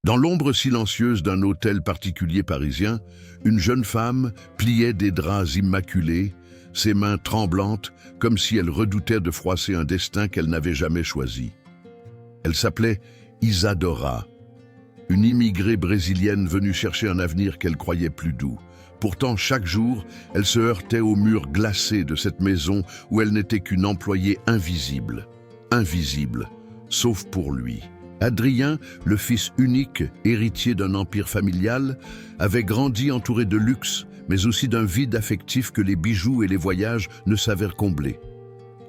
Dans l'ombre silencieuse d'un hôtel particulier parisien, une jeune femme pliait des draps immaculés, ses mains tremblantes, comme si elle redoutait de froisser un destin qu'elle n'avait jamais choisi. Elle s'appelait Isadora, une immigrée brésilienne venue chercher un avenir qu'elle croyait plus doux. Pourtant, chaque jour, elle se heurtait au mur glacé de cette maison où elle n'était qu'une employée invisible. Invisible, sauf pour lui. Adrien, le fils unique, héritier d'un empire familial, avait grandi entouré de luxe, mais aussi d'un vide affectif que les bijoux et les voyages ne savaient combler.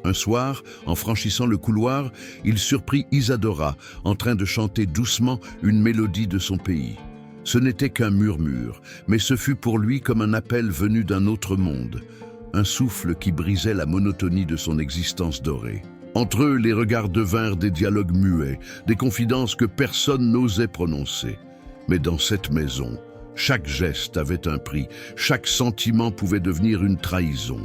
Un soir, en franchissant le couloir, il surprit Isadora en train de chanter doucement une mélodie de son pays. Ce n'était qu'un murmure, mais ce fut pour lui comme un appel venu d'un autre monde, un souffle qui brisait la monotonie de son existence dorée. Entre eux, les regards devinrent des dialogues muets, des confidences que personne n'osait prononcer. Mais dans cette maison, chaque geste avait un prix, chaque sentiment pouvait devenir une trahison.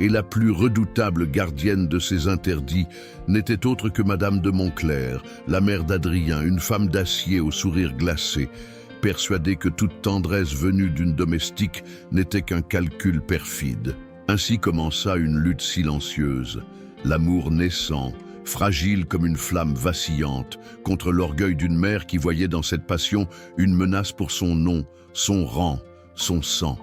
Et la plus redoutable gardienne de ces interdits n'était autre que Madame de Montclair, la mère d'Adrien, une femme d'acier au sourire glacé, persuadée que toute tendresse venue d'une domestique n'était qu'un calcul perfide. Ainsi commença une lutte silencieuse, l'amour naissant, fragile comme une flamme vacillante, contre l'orgueil d'une mère qui voyait dans cette passion une menace pour son nom, son rang, son sang.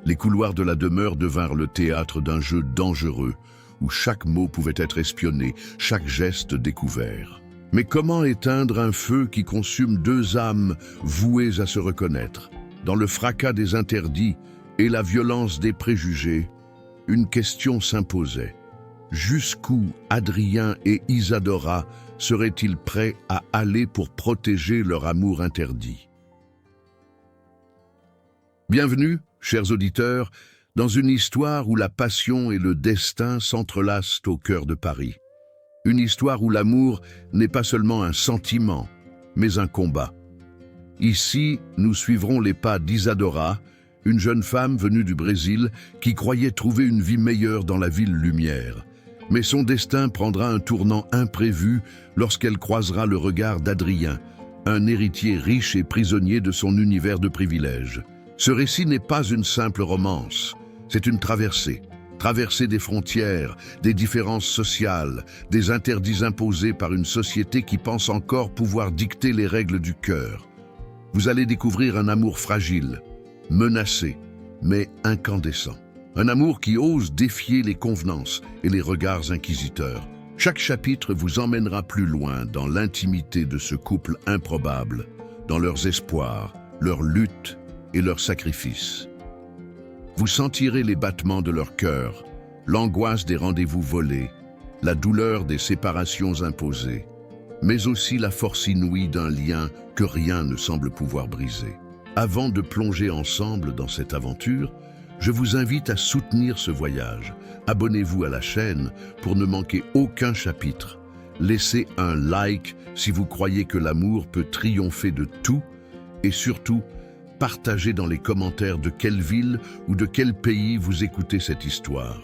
Les couloirs de la demeure devinrent le théâtre d'un jeu dangereux, où chaque mot pouvait être espionné, chaque geste découvert. Mais comment éteindre un feu qui consume deux âmes vouées à se reconnaître? Dans le fracas des interdits et la violence des préjugés, une question s'imposait. Jusqu'où Adrien et Isadora seraient-ils prêts à aller pour protéger leur amour interdit? Bienvenue, chers auditeurs, dans une histoire où la passion et le destin s'entrelacent au cœur de Paris. Une histoire où l'amour n'est pas seulement un sentiment, mais un combat. Ici, nous suivrons les pas d'Isadora, une jeune femme venue du Brésil qui croyait trouver une vie meilleure dans la ville lumière. Mais son destin prendra un tournant imprévu lorsqu'elle croisera le regard d'Adrien, un héritier riche et prisonnier de son univers de privilèges. Ce récit n'est pas une simple romance, c'est une traversée. Traversée des frontières, des différences sociales, des interdits imposés par une société qui pense encore pouvoir dicter les règles du cœur. Vous allez découvrir un amour fragile, menacé, mais incandescent. Un amour qui ose défier les convenances et les regards inquisiteurs. Chaque chapitre vous emmènera plus loin dans l'intimité de ce couple improbable, dans leurs espoirs, leurs luttes et leurs sacrifices. Vous sentirez les battements de leur cœur, l'angoisse des rendez-vous volés, la douleur des séparations imposées, mais aussi la force inouïe d'un lien que rien ne semble pouvoir briser. Avant de plonger ensemble dans cette aventure, je vous invite à soutenir ce voyage. Abonnez-vous à la chaîne pour ne manquer aucun chapitre. Laissez un like si vous croyez que l'amour peut triompher de tout et surtout, partagez dans les commentaires de quelle ville ou de quel pays vous écoutez cette histoire.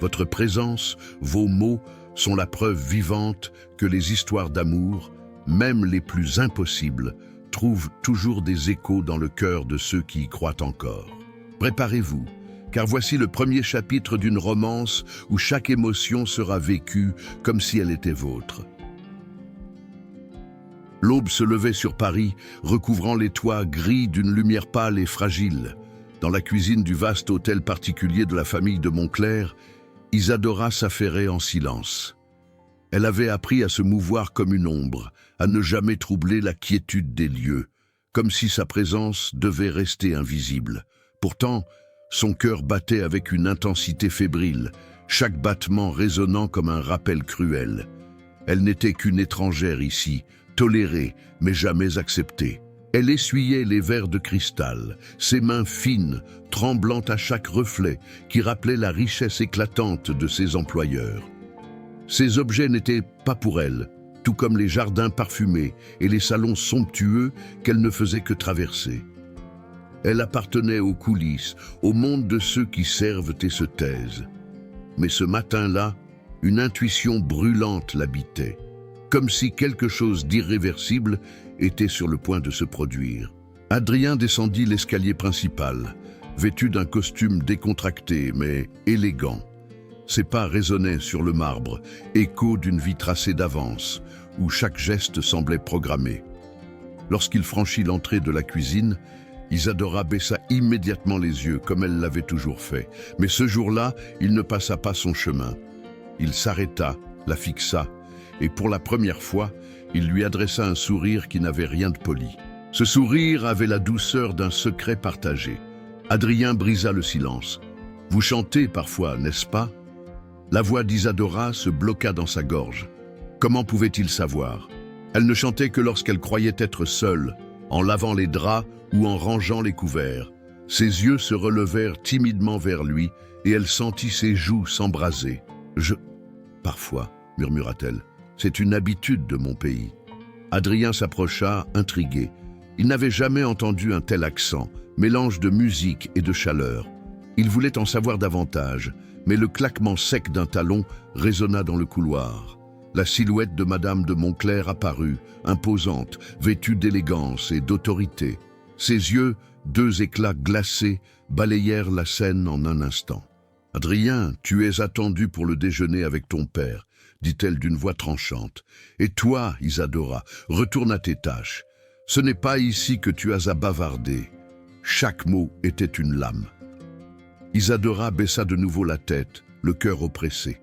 Votre présence, vos mots sont la preuve vivante que les histoires d'amour, même les plus impossibles, trouvent toujours des échos dans le cœur de ceux qui y croient encore. Préparez-vous, car voici le premier chapitre d'une romance où chaque émotion sera vécue comme si elle était vôtre. L'aube se levait sur Paris, recouvrant les toits gris d'une lumière pâle et fragile. Dans la cuisine du vaste hôtel particulier de la famille de Montclair, Isadora s'affairait en silence. Elle avait appris à se mouvoir comme une ombre, à ne jamais troubler la quiétude des lieux, comme si sa présence devait rester invisible. Pourtant, son cœur battait avec une intensité fébrile, chaque battement résonnant comme un rappel cruel. Elle n'était qu'une étrangère ici, tolérée, mais jamais acceptée. Elle essuyait les verres de cristal, ses mains fines, tremblant à chaque reflet, qui rappelait la richesse éclatante de ses employeurs. Ces objets n'étaient pas pour elle, tout comme les jardins parfumés et les salons somptueux qu'elle ne faisait que traverser. Elle appartenait aux coulisses, au monde de ceux qui servent et se taisent. Mais ce matin-là, une intuition brûlante l'habitait. Comme si quelque chose d'irréversible était sur le point de se produire. Adrien descendit l'escalier principal, vêtu d'un costume décontracté mais élégant. Ses pas résonnaient sur le marbre, écho d'une vie tracée d'avance, où chaque geste semblait programmé. Lorsqu'il franchit l'entrée de la cuisine, Isadora baissa immédiatement les yeux, comme elle l'avait toujours fait. Mais ce jour-là, il ne passa pas son chemin. Il s'arrêta, la fixa, et pour la première fois, il lui adressa un sourire qui n'avait rien de poli. Ce sourire avait la douceur d'un secret partagé. Adrien brisa le silence. « Vous chantez parfois, n'est-ce pas ?» La voix d'Isadora se bloqua dans sa gorge. Comment pouvait-il savoir? Elle ne chantait que lorsqu'elle croyait être seule, en lavant les draps ou en rangeant les couverts. Ses yeux se relevèrent timidement vers lui et elle sentit ses joues s'embraser. « Parfois, murmura-t-elle, c'est une habitude de mon pays. » Adrien s'approcha, intrigué. Il n'avait jamais entendu un tel accent, mélange de musique et de chaleur. Il voulait en savoir davantage, mais le claquement sec d'un talon résonna dans le couloir. La silhouette de Madame de Montclair apparut, imposante, vêtue d'élégance et d'autorité. Ses yeux, deux éclats glacés, balayèrent la scène en un instant. « Adrien, tu es attendu pour le déjeuner avec ton père, » dit-elle d'une voix tranchante. « Et toi, Isadora, retourne à tes tâches. Ce n'est pas ici que tu as à bavarder. » Chaque mot était une lame. Isadora baissa de nouveau la tête, le cœur oppressé.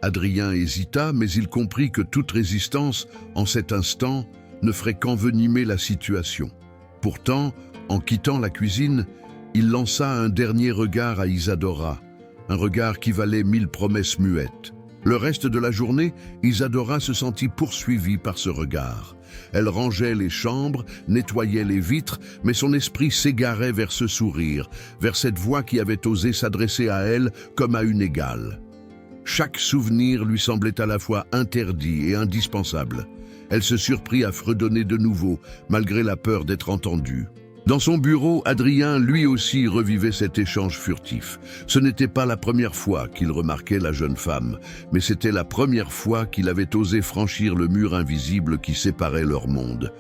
Adrien hésita, mais il comprit que toute résistance, en cet instant, ne ferait qu'envenimer la situation. Pourtant, en quittant la cuisine, il lança un dernier regard à Isadora, un regard qui valait 1000 promesses muettes. Le reste de la journée, Isadora se sentit poursuivie par ce regard. Elle rangeait les chambres, nettoyait les vitres, mais son esprit s'égarait vers ce sourire, vers cette voix qui avait osé s'adresser à elle comme à une égale. Chaque souvenir lui semblait à la fois interdit et indispensable. Elle se surprit à fredonner de nouveau, malgré la peur d'être entendue. Dans son bureau, Adrien lui aussi revivait cet échange furtif. Ce n'était pas la première fois qu'il remarquait la jeune femme, mais c'était la première fois qu'il avait osé franchir le mur invisible qui séparait leur monde.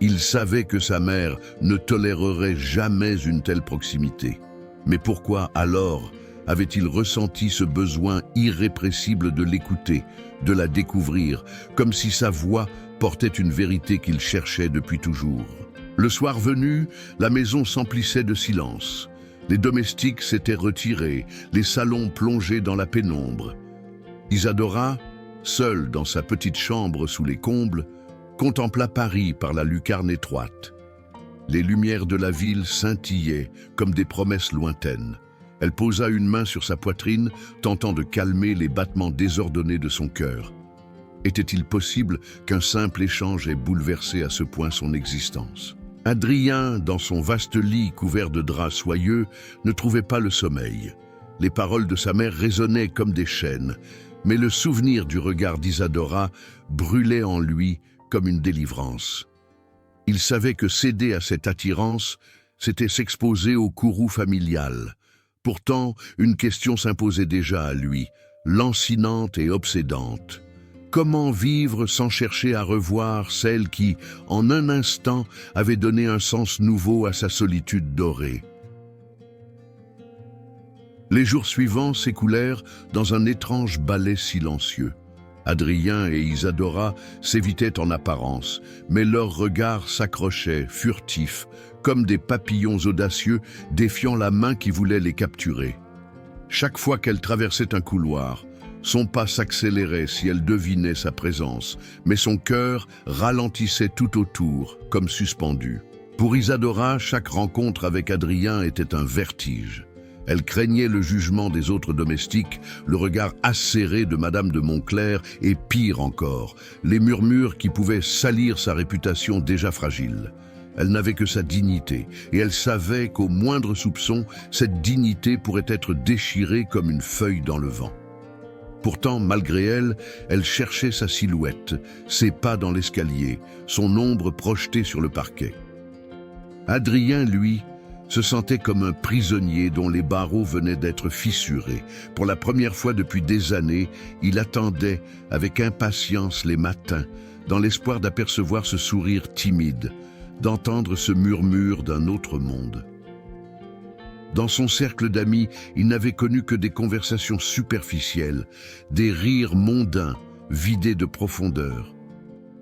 Il savait que sa mère ne tolérerait jamais une telle proximité. Mais pourquoi alors avait-il ressenti ce besoin irrépressible de l'écouter, de la découvrir, comme si sa voix portait une vérité qu'il cherchait depuis toujours? Le soir venu, la maison s'emplissait de silence. Les domestiques s'étaient retirés, les salons plongés dans la pénombre. Isadora, seule dans sa petite chambre sous les combles, contempla Paris par la lucarne étroite. Les lumières de la ville scintillaient comme des promesses lointaines. Elle posa une main sur sa poitrine, tentant de calmer les battements désordonnés de son cœur. Était-il possible qu'un simple échange ait bouleversé à ce point son existence? Adrien, dans son vaste lit couvert de draps soyeux, ne trouvait pas le sommeil. Les paroles de sa mère résonnaient comme des chaînes, mais le souvenir du regard d'Isadora brûlait en lui comme une délivrance. Il savait que céder à cette attirance, c'était s'exposer au courroux familial. Pourtant, une question s'imposait déjà à lui, lancinante et obsédante. Comment vivre sans chercher à revoir celle qui, en un instant, avait donné un sens nouveau à sa solitude dorée? Les jours suivants s'écoulèrent dans un étrange ballet silencieux. Adrien et Isadora s'évitaient en apparence, mais leurs regards s'accrochaient, furtifs, comme des papillons audacieux défiant la main qui voulait les capturer. Chaque fois qu'elle traversait un couloir, son pas s'accélérait si elle devinait sa présence, mais son cœur ralentissait tout autour, comme suspendu. Pour Isadora, chaque rencontre avec Adrien était un vertige. Elle craignait le jugement des autres domestiques, le regard acéré de Madame de Montclair et pire encore, les murmures qui pouvaient salir sa réputation déjà fragile. Elle n'avait que sa dignité, et elle savait qu'au moindre soupçon, cette dignité pourrait être déchirée comme une feuille dans le vent. Pourtant, malgré elle, elle cherchait sa silhouette, ses pas dans l'escalier, son ombre projetée sur le parquet. Adrien, lui, se sentait comme un prisonnier dont les barreaux venaient d'être fissurés. Pour la première fois depuis des années, il attendait avec impatience les matins, dans l'espoir d'apercevoir ce sourire timide, d'entendre ce murmure d'un autre monde. Dans son cercle d'amis, il n'avait connu que des conversations superficielles, des rires mondains, vidés de profondeur.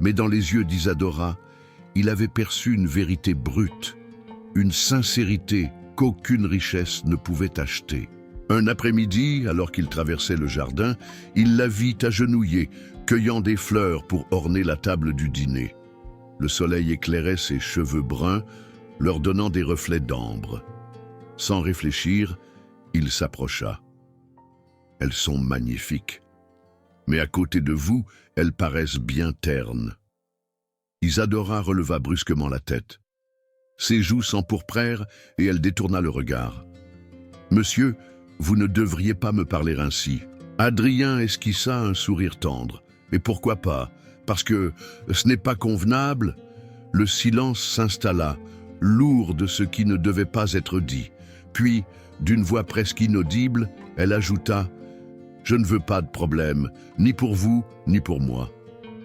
Mais dans les yeux d'Isadora, il avait perçu une vérité brute, une sincérité qu'aucune richesse ne pouvait acheter. Un après-midi, alors qu'il traversait le jardin, il la vit agenouillée, cueillant des fleurs pour orner la table du dîner. Le soleil éclairait ses cheveux bruns, leur donnant des reflets d'ambre. Sans réfléchir, il s'approcha. « Elles sont magnifiques. Mais à côté de vous, elles paraissent bien ternes. » Isadora releva brusquement la tête. Ses joues s'empourprèrent et elle détourna le regard. « Monsieur, vous ne devriez pas me parler ainsi. » Adrien esquissa un sourire tendre. « Et pourquoi pas? Parce que ce n'est pas convenable ?» Le silence s'installa, lourd de ce qui ne devait pas être dit. Puis, d'une voix presque inaudible, elle ajouta « Je ne veux pas de problème, ni pour vous, ni pour moi. »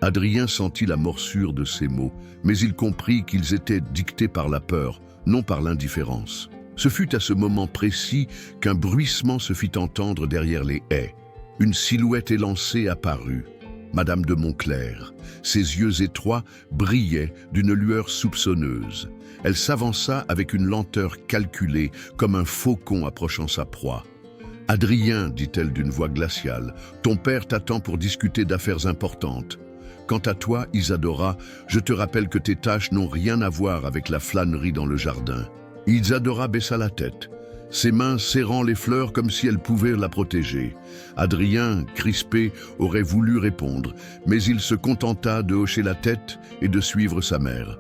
Adrien sentit la morsure de ces mots, mais il comprit qu'ils étaient dictés par la peur, non par l'indifférence. Ce fut à ce moment précis qu'un bruissement se fit entendre derrière les haies. Une silhouette élancée apparut. Madame de Montclair. Ses yeux étroits brillaient d'une lueur soupçonneuse. Elle s'avança avec une lenteur calculée, comme un faucon approchant sa proie. « Adrien, dit-elle d'une voix glaciale, ton père t'attend pour discuter d'affaires importantes. Quant à toi, Isadora, je te rappelle que tes tâches n'ont rien à voir avec la flânerie dans le jardin. » Isadora baissa la tête, ses mains serrant les fleurs comme si elles pouvaient la protéger. Adrien, crispé, aurait voulu répondre, mais il se contenta de hocher la tête et de suivre sa mère.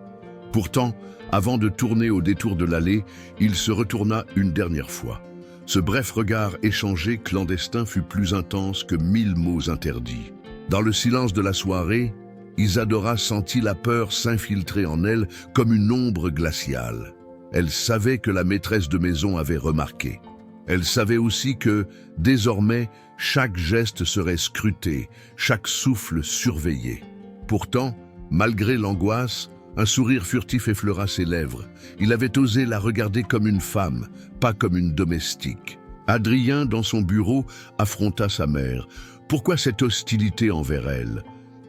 Pourtant, avant de tourner au détour de l'allée, il se retourna une dernière fois. Ce bref regard échangé clandestin fut plus intense que 1000 mots interdits. Dans le silence de la soirée, Isadora sentit la peur s'infiltrer en elle comme une ombre glaciale. Elle savait que la maîtresse de maison avait remarqué. Elle savait aussi que, désormais, chaque geste serait scruté, chaque souffle surveillé. Pourtant, malgré l'angoisse, un sourire furtif effleura ses lèvres. Il avait osé la regarder comme une femme, pas comme une domestique. Adrien, dans son bureau, affronta sa mère. Pourquoi cette hostilité envers elle?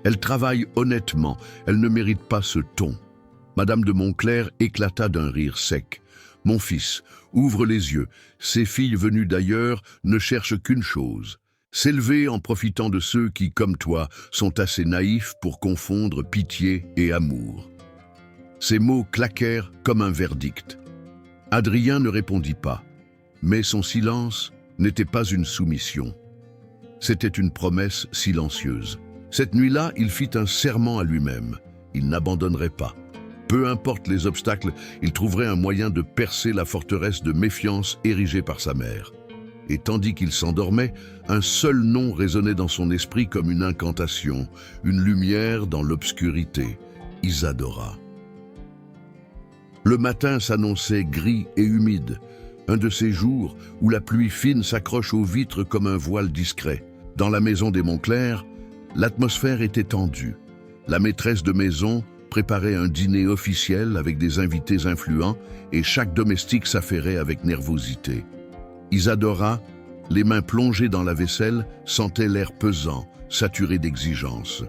Elle travaille honnêtement, elle ne mérite pas ce ton. Madame de Montclair éclata d'un rire sec. « Mon fils, ouvre les yeux. Ces filles venues d'ailleurs ne cherchent qu'une chose. S'élever en profitant de ceux qui, comme toi, sont assez naïfs pour confondre pitié et amour. » Ces mots claquèrent comme un verdict. Adrien ne répondit pas, mais son silence n'était pas une soumission. C'était une promesse silencieuse. Cette nuit-là, il fit un serment à lui-même. Il n'abandonnerait pas. Peu importe les obstacles, il trouverait un moyen de percer la forteresse de méfiance érigée par sa mère. Et tandis qu'il s'endormait, un seul nom résonnait dans son esprit comme une incantation, une lumière dans l'obscurité, Isadora. Le matin s'annonçait gris et humide, un de ces jours où la pluie fine s'accroche aux vitres comme un voile discret. Dans la maison des Montclair, l'atmosphère était tendue. La maîtresse de maison préparait un dîner officiel avec des invités influents et chaque domestique s'affairait avec nervosité. Isadora, les mains plongées dans la vaisselle, sentait l'air pesant, saturé d'exigence.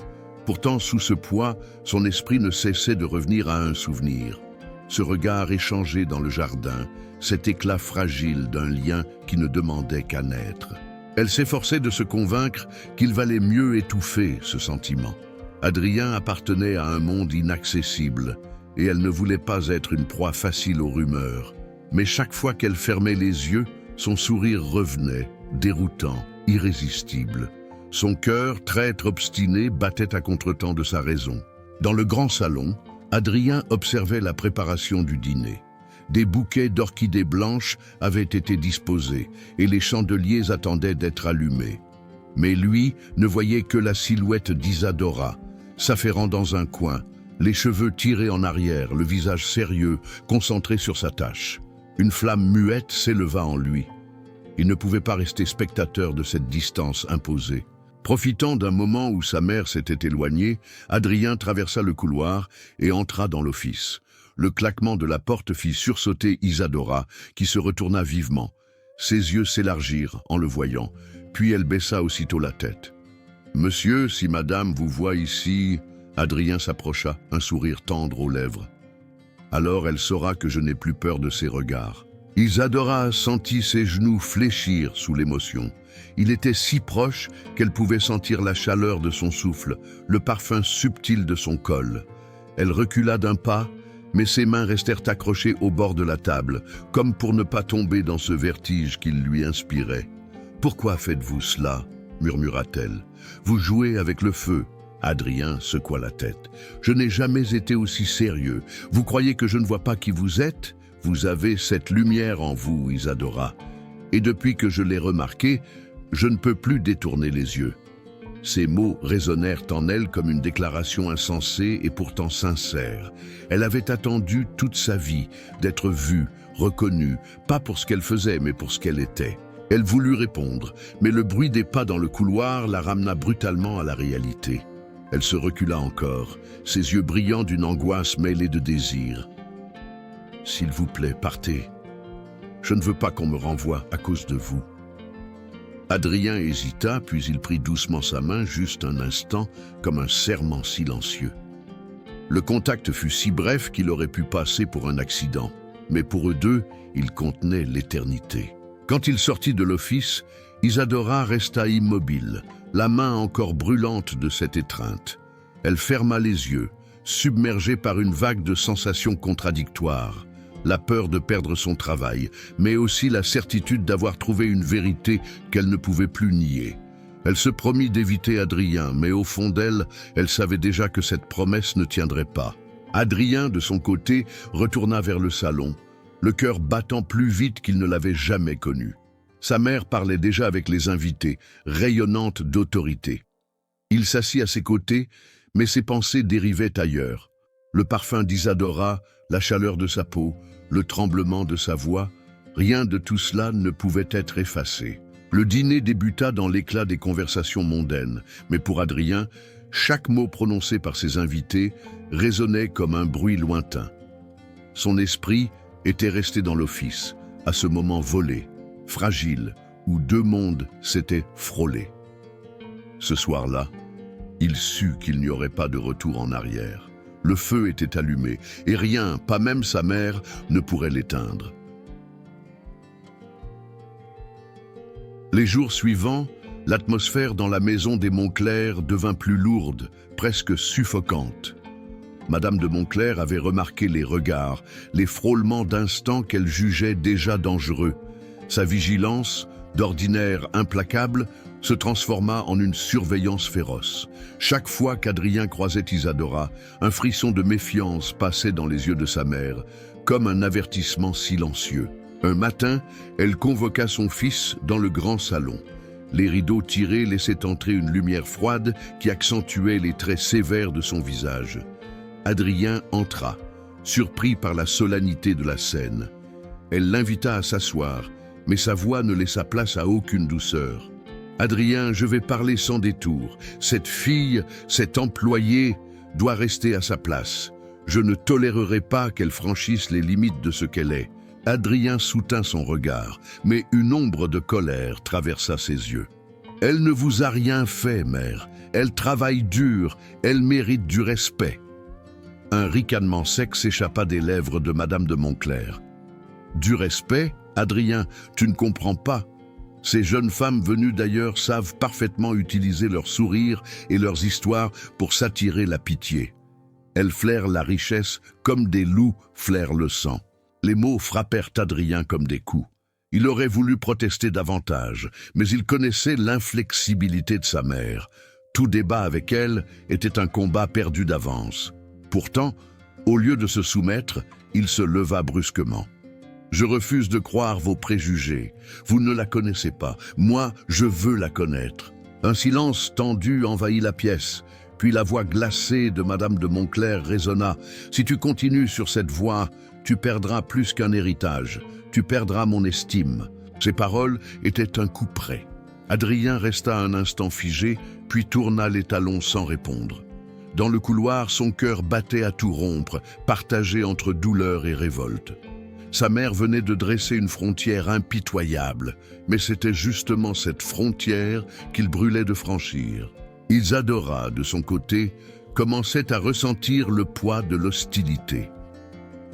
Pourtant, sous ce poids, son esprit ne cessait de revenir à un souvenir. Ce regard échangé dans le jardin, cet éclat fragile d'un lien qui ne demandait qu'à naître. Elle s'efforçait de se convaincre qu'il valait mieux étouffer ce sentiment. Adrien appartenait à un monde inaccessible et elle ne voulait pas être une proie facile aux rumeurs. Mais chaque fois qu'elle fermait les yeux, son sourire revenait, déroutant, irrésistible. Son cœur, traître obstiné, battait à contretemps de sa raison. Dans le grand salon, Adrien observait la préparation du dîner. Des bouquets d'orchidées blanches avaient été disposés et les chandeliers attendaient d'être allumés. Mais lui ne voyait que la silhouette d'Isadora, s'affairant dans un coin, les cheveux tirés en arrière, le visage sérieux, concentré sur sa tâche. Une flamme muette s'éleva en lui. Il ne pouvait pas rester spectateur de cette distance imposée. Profitant d'un moment où sa mère s'était éloignée, Adrien traversa le couloir et entra dans l'office. Le claquement de la porte fit sursauter Isadora, qui se retourna vivement. Ses yeux s'élargirent en le voyant, puis elle baissa aussitôt la tête. « Monsieur, si madame vous voit ici... » Adrien s'approcha, un sourire tendre aux lèvres. « Alors elle saura que je n'ai plus peur de ses regards. » Isadora sentit ses genoux fléchir sous l'émotion. Il était si proche qu'elle pouvait sentir la chaleur de son souffle, le parfum subtil de son col. Elle recula d'un pas, mais ses mains restèrent accrochées au bord de la table, comme pour ne pas tomber dans ce vertige qu'il lui inspirait. « Pourquoi faites-vous cela ?» murmura-t-elle. « Vous jouez avec le feu. » Adrien secoua la tête. « Je n'ai jamais été aussi sérieux. Vous croyez que je ne vois pas qui vous êtes ? Vous avez cette lumière en vous, Isadora. Et depuis que je l'ai remarqué, je ne peux plus détourner les yeux. » Ces mots résonnèrent en elle comme une déclaration insensée et pourtant sincère. Elle avait attendu toute sa vie d'être vue, reconnue, pas pour ce qu'elle faisait, mais pour ce qu'elle était. Elle voulut répondre, mais le bruit des pas dans le couloir la ramena brutalement à la réalité. Elle se recula encore, ses yeux brillants d'une angoisse mêlée de désir. « S'il vous plaît, partez. Je ne veux pas qu'on me renvoie à cause de vous. » Adrien hésita, puis il prit doucement sa main, juste un instant, comme un serment silencieux. Le contact fut si bref qu'il aurait pu passer pour un accident, mais pour eux deux, il contenait l'éternité. Quand il sortit de l'office, Isadora resta immobile, la main encore brûlante de cette étreinte. Elle ferma les yeux, submergée par une vague de sensations contradictoires. La peur de perdre son travail, mais aussi la certitude d'avoir trouvé une vérité qu'elle ne pouvait plus nier. Elle se promit d'éviter Adrien, mais au fond d'elle, elle savait déjà que cette promesse ne tiendrait pas. Adrien, de son côté, retourna vers le salon, le cœur battant plus vite qu'il ne l'avait jamais connu. Sa mère parlait déjà avec les invités, rayonnante d'autorité. Il s'assit à ses côtés, mais ses pensées dérivaient ailleurs. Le parfum d'Isadora, la chaleur de sa peau, le tremblement de sa voix, rien de tout cela ne pouvait être effacé. Le dîner débuta dans l'éclat des conversations mondaines, mais pour Adrien, chaque mot prononcé par ses invités résonnait comme un bruit lointain. Son esprit était resté dans l'office, à ce moment volé, fragile, où deux mondes s'étaient frôlés. Ce soir-là, il sut qu'il n'y aurait pas de retour en arrière. Le feu était allumé, et rien, pas même sa mère, ne pourrait l'éteindre. Les jours suivants, l'atmosphère dans la maison des Montclair devint plus lourde, presque suffocante. Madame de Montclair avait remarqué les regards, les frôlements d'instants qu'elle jugeait déjà dangereux. Sa vigilance, d'ordinaire implacable, se transforma en une surveillance féroce. Chaque fois qu'Adrien croisait Isadora, un frisson de méfiance passait dans les yeux de sa mère, comme un avertissement silencieux. Un matin, elle convoqua son fils dans le grand salon. Les rideaux tirés laissaient entrer une lumière froide qui accentuait les traits sévères de son visage. Adrien entra, surpris par la solennité de la scène. Elle l'invita à s'asseoir, mais sa voix ne laissa place à aucune douceur. « Adrien, je vais parler sans détour. Cette fille, cet employé, doit rester à sa place. Je ne tolérerai pas qu'elle franchisse les limites de ce qu'elle est. » Adrien soutint son regard, mais une ombre de colère traversa ses yeux. « Elle ne vous a rien fait, mère. Elle travaille dur, elle mérite du respect. » Un ricanement sec s'échappa des lèvres de Madame de Montclair. « Du respect, Adrien, tu ne comprends pas. Ces jeunes femmes venues d'ailleurs savent parfaitement utiliser leurs sourires et leurs histoires pour s'attirer la pitié. Elles flairent la richesse comme des loups flairent le sang. » Les mots frappèrent Adrien comme des coups. Il aurait voulu protester davantage, mais il connaissait l'inflexibilité de sa mère. Tout débat avec elle était un combat perdu d'avance. Pourtant, au lieu de se soumettre, il se leva brusquement. « Je refuse de croire vos préjugés. Vous ne la connaissez pas. Moi, je veux la connaître. » Un silence tendu envahit la pièce. Puis la voix glacée de Madame de Montclair résonna. « Si tu continues sur cette voie, tu perdras plus qu'un héritage. Tu perdras mon estime. » Ces paroles étaient un coup près. Adrien resta un instant figé, puis tourna les talons sans répondre. Dans le couloir, son cœur battait à tout rompre, partagé entre douleur et révolte. Sa mère venait de dresser une frontière impitoyable, mais c'était justement cette frontière qu'il brûlait de franchir. Isadora, de son côté, commençait à ressentir le poids de l'hostilité.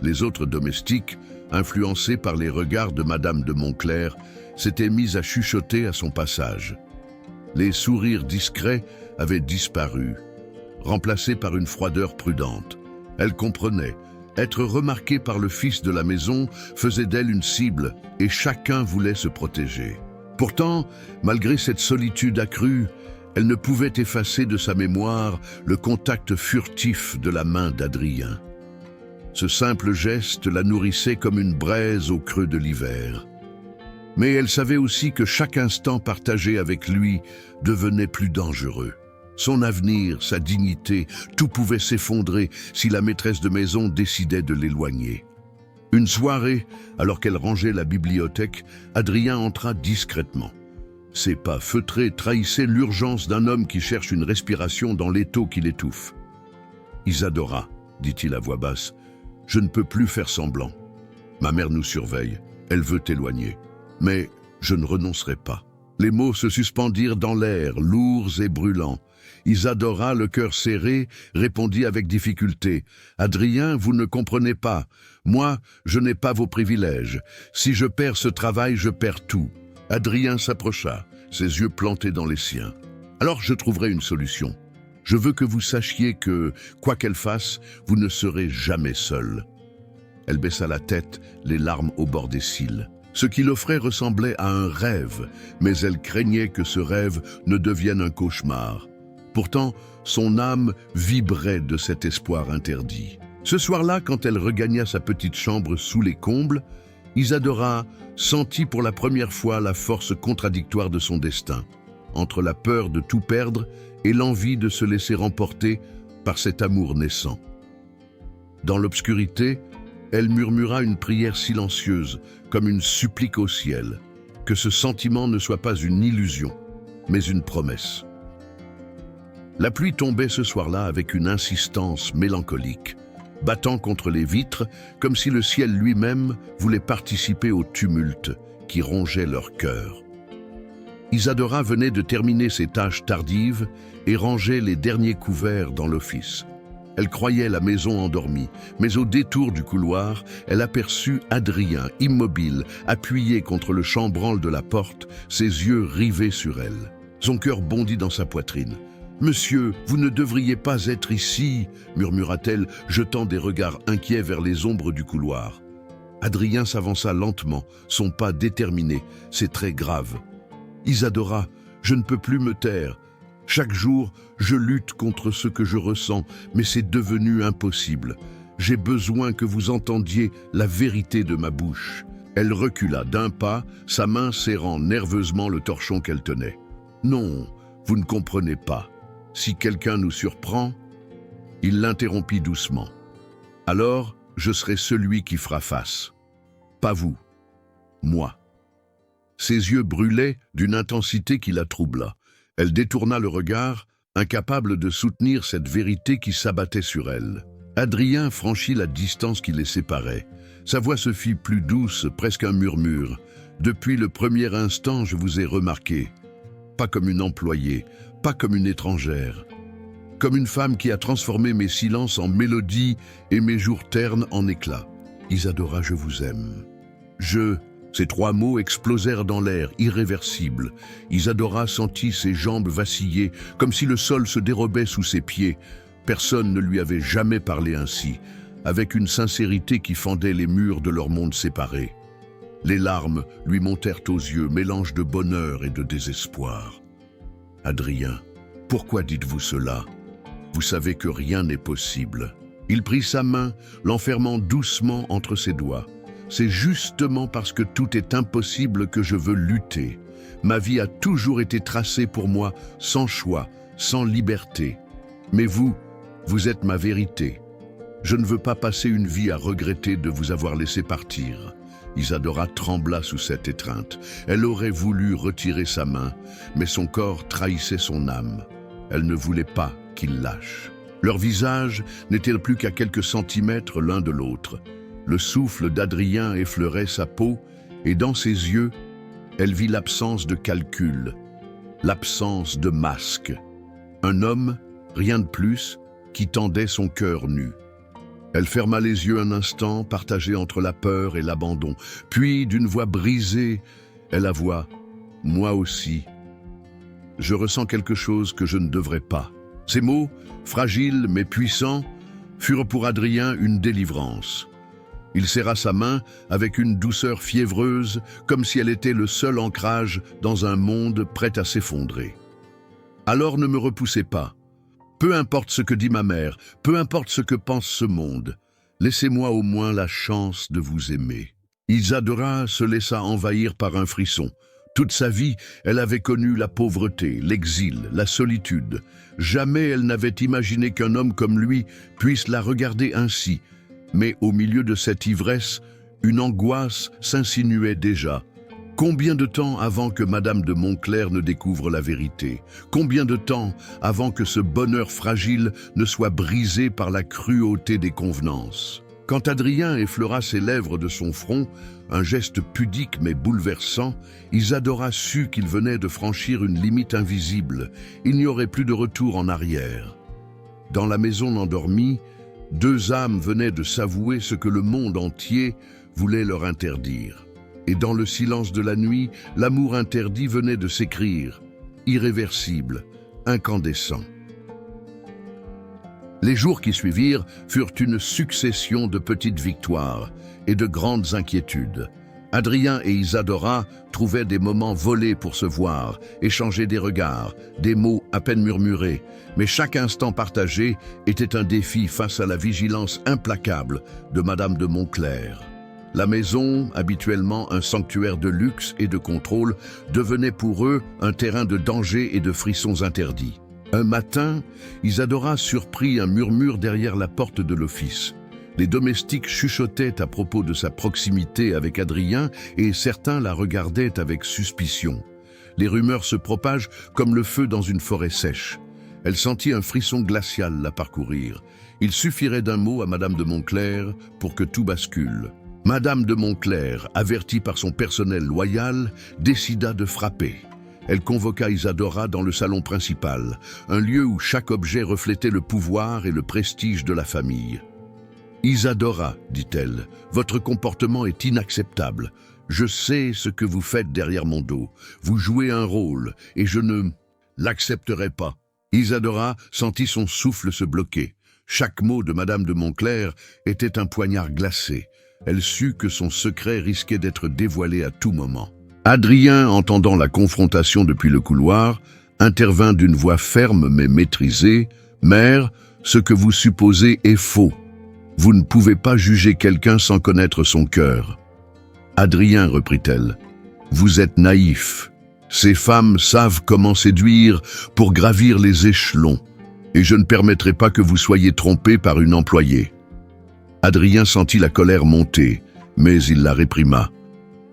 Les autres domestiques, influencés par les regards de Madame de Montclair, s'étaient mis à chuchoter à son passage. Les sourires discrets avaient disparu, remplacés par une froideur prudente. Elle comprenait. Être remarquée par le fils de la maison faisait d'elle une cible et chacun voulait se protéger. Pourtant, malgré cette solitude accrue, elle ne pouvait effacer de sa mémoire le contact furtif de la main d'Adrien. Ce simple geste la nourrissait comme une braise au creux de l'hiver. Mais elle savait aussi que chaque instant partagé avec lui devenait plus dangereux. Son avenir, sa dignité, tout pouvait s'effondrer si la maîtresse de maison décidait de l'éloigner. Une soirée, alors qu'elle rangeait la bibliothèque, Adrien entra discrètement. Ses pas feutrés trahissaient l'urgence d'un homme qui cherche une respiration dans l'étau qui l'étouffe. « Isadora, dit-il à voix basse, je ne peux plus faire semblant. Ma mère nous surveille, elle veut t'éloigner. Mais je ne renoncerai pas. » Les mots se suspendirent dans l'air, lourds et brûlants. Isadora, le cœur serré, répondit avec difficulté. « Adrien, vous ne comprenez pas. Moi, je n'ai pas vos privilèges. Si je perds ce travail, je perds tout. » Adrien s'approcha, ses yeux plantés dans les siens. « Alors je trouverai une solution. Je veux que vous sachiez que, quoi qu'elle fasse, vous ne serez jamais seul. » Elle baissa la tête, les larmes au bord des cils. Ce qu'il offrait ressemblait à un rêve, mais elle craignait que ce rêve ne devienne un cauchemar. Pourtant, son âme vibrait de cet espoir interdit. Ce soir-là, quand elle regagna sa petite chambre sous les combles, Isadora sentit pour la première fois la force contradictoire de son destin, entre la peur de tout perdre et l'envie de se laisser remporter par cet amour naissant. Dans l'obscurité, elle murmura une prière silencieuse, comme une supplique au ciel, que ce sentiment ne soit pas une illusion, mais une promesse. La pluie tombait ce soir-là avec une insistance mélancolique, battant contre les vitres comme si le ciel lui-même voulait participer au tumulte qui rongeait leur cœur. Isadora venait de terminer ses tâches tardives et rangeait les derniers couverts dans l'office. Elle croyait la maison endormie, mais au détour du couloir, elle aperçut Adrien, immobile, appuyé contre le chambranle de la porte, ses yeux rivés sur elle. Son cœur bondit dans sa poitrine. « Monsieur, vous ne devriez pas être ici » murmura-t-elle, jetant des regards inquiets vers les ombres du couloir. Adrien s'avança lentement, son pas déterminé. « C'est très grave. »« Isadora, je ne peux plus me taire. Chaque jour, je lutte contre ce que je ressens, mais c'est devenu impossible. J'ai besoin que vous entendiez la vérité de ma bouche. » Elle recula d'un pas, sa main serrant nerveusement le torchon qu'elle tenait. « Non, vous ne comprenez pas. Si quelqu'un nous surprend... » Il l'interrompit doucement. « Alors, je serai celui qui fera face. Pas vous. Moi. » Ses yeux brûlaient d'une intensité qui la troubla. Elle détourna le regard, incapable de soutenir cette vérité qui s'abattait sur elle. Adrien franchit la distance qui les séparait. Sa voix se fit plus douce, presque un murmure. « Depuis le premier instant, je vous ai remarqué. Pas comme une employée, pas comme une étrangère. Comme une femme qui a transformé mes silences en mélodies et mes jours ternes en éclats. Isadora, je vous aime. Je... » Ces trois mots explosèrent dans l'air, irréversibles. Isadora sentit ses jambes vaciller, comme si le sol se dérobait sous ses pieds. Personne ne lui avait jamais parlé ainsi, avec une sincérité qui fendait les murs de leur monde séparé. Les larmes lui montèrent aux yeux, mélange de bonheur et de désespoir. « Adrien, pourquoi dites-vous cela? Vous savez que rien n'est possible. » Il prit sa main, l'enfermant doucement entre ses doigts. C'est justement parce que tout est impossible que je veux lutter. Ma vie a toujours été tracée pour moi, sans choix, sans liberté. Mais vous êtes ma vérité. Je ne veux pas passer une vie à regretter de vous avoir laissé partir. Isadora trembla sous cette étreinte. Elle aurait voulu retirer sa main, mais son corps trahissait son âme. Elle ne voulait pas qu'il lâche. Leurs visages n'étaient plus qu'à quelques centimètres l'un de l'autre. Le souffle d'Adrien effleurait sa peau, et dans ses yeux, elle vit l'absence de calcul, l'absence de masque. Un homme, rien de plus, qui tendait son cœur nu. Elle ferma les yeux un instant, partagée entre la peur et l'abandon. Puis, d'une voix brisée, elle avoua « Moi aussi, je ressens quelque chose que je ne devrais pas. » Ces mots, fragiles mais puissants, furent pour Adrien une délivrance. Il serra sa main avec une douceur fiévreuse, comme si elle était le seul ancrage dans un monde prêt à s'effondrer. « Alors ne me repoussez pas. Peu importe ce que dit ma mère, peu importe ce que pense ce monde, laissez-moi au moins la chance de vous aimer. » Isadora se laissa envahir par un frisson. Toute sa vie, elle avait connu la pauvreté, l'exil, la solitude. Jamais elle n'avait imaginé qu'un homme comme lui puisse la regarder ainsi. Mais au milieu de cette ivresse, une angoisse s'insinuait déjà. Combien de temps avant que Madame de Montclair ne découvre la vérité? Combien de temps avant que ce bonheur fragile ne soit brisé par la cruauté des convenances? Quand Adrien effleura ses lèvres de son front, un geste pudique mais bouleversant, Isadora sut qu'il venait de franchir une limite invisible. Il n'y aurait plus de retour en arrière. Dans la maison endormie, deux âmes venaient de s'avouer ce que le monde entier voulait leur interdire. Et dans le silence de la nuit, l'amour interdit venait de s'écrire, irréversible, incandescent. Les jours qui suivirent furent une succession de petites victoires et de grandes inquiétudes. Adrien et Isadora trouvaient des moments volés pour se voir, échanger des regards, des mots à peine murmurés, mais chaque instant partagé était un défi face à la vigilance implacable de Madame de Montclair. La maison, habituellement un sanctuaire de luxe et de contrôle, devenait pour eux un terrain de danger et de frissons interdits. Un matin, Isadora surprit un murmure derrière la porte de l'office. Les domestiques chuchotaient à propos de sa proximité avec Adrien et certains la regardaient avec suspicion. Les rumeurs se propagent comme le feu dans une forêt sèche. Elle sentit un frisson glacial la parcourir. Il suffirait d'un mot à Madame de Montclair pour que tout bascule. Madame de Montclair, avertie par son personnel loyal, décida de frapper. Elle convoqua Isadora dans le salon principal, un lieu où chaque objet reflétait le pouvoir et le prestige de la famille. « Isadora, dit-elle, votre comportement est inacceptable. Je sais ce que vous faites derrière mon dos. Vous jouez un rôle et je ne l'accepterai pas. » Isadora sentit son souffle se bloquer. Chaque mot de Madame de Montclair était un poignard glacé. Elle sut que son secret risquait d'être dévoilé à tout moment. Adrien, entendant la confrontation depuis le couloir, intervint d'une voix ferme mais maîtrisée. « Mère, ce que vous supposez est faux. Vous ne pouvez pas juger quelqu'un sans connaître son cœur. » « Adrien, reprit-elle, vous êtes naïf. Ces femmes savent comment séduire pour gravir les échelons, et je ne permettrai pas que vous soyez trompé par une employée. » Adrien sentit la colère monter, mais il la réprima.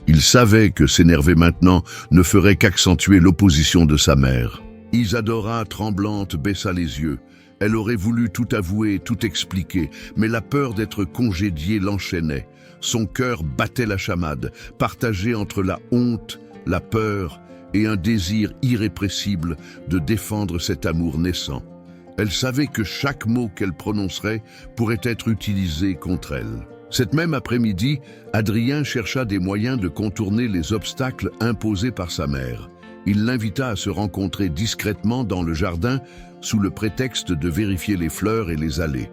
Il savait que s'énerver maintenant ne ferait qu'accentuer l'opposition de sa mère. Isadora, tremblante, baissa les yeux. Elle aurait voulu tout avouer, tout expliquer, mais la peur d'être congédiée l'enchaînait. Son cœur battait la chamade, partagé entre la honte, la peur et un désir irrépressible de défendre cet amour naissant. Elle savait que chaque mot qu'elle prononcerait pourrait être utilisé contre elle. Cette même après-midi, Adrien chercha des moyens de contourner les obstacles imposés par sa mère. Il l'invita à se rencontrer discrètement dans le jardin sous le prétexte de vérifier les fleurs et les allées.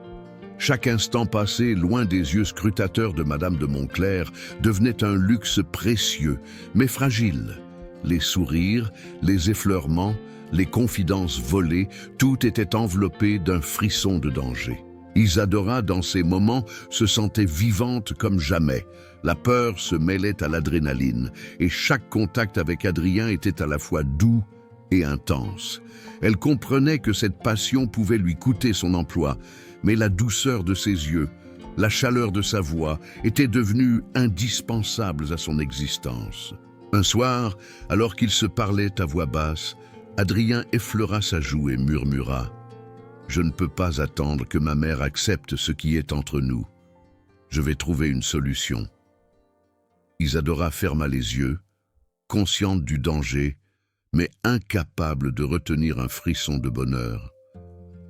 Chaque instant passé loin des yeux scrutateurs de Madame de Montclair devenait un luxe précieux, mais fragile. Les sourires, les effleurements, les confidences volées, tout était enveloppé d'un frisson de danger. Isadora, dans ces moments, se sentait vivante comme jamais. La peur se mêlait à l'adrénaline, et chaque contact avec Adrien était à la fois doux et intense. Elle comprenait que cette passion pouvait lui coûter son emploi, mais la douceur de ses yeux, La chaleur de sa voix était devenue indispensable à son existence. Un soir, alors qu'ils se parlaient à voix basse, Adrien effleura sa joue et murmura « Je ne peux pas attendre que ma mère accepte ce qui est entre nous. Je vais trouver une solution. » Isadora ferma les yeux, consciente du danger, mais incapable de retenir un frisson de bonheur.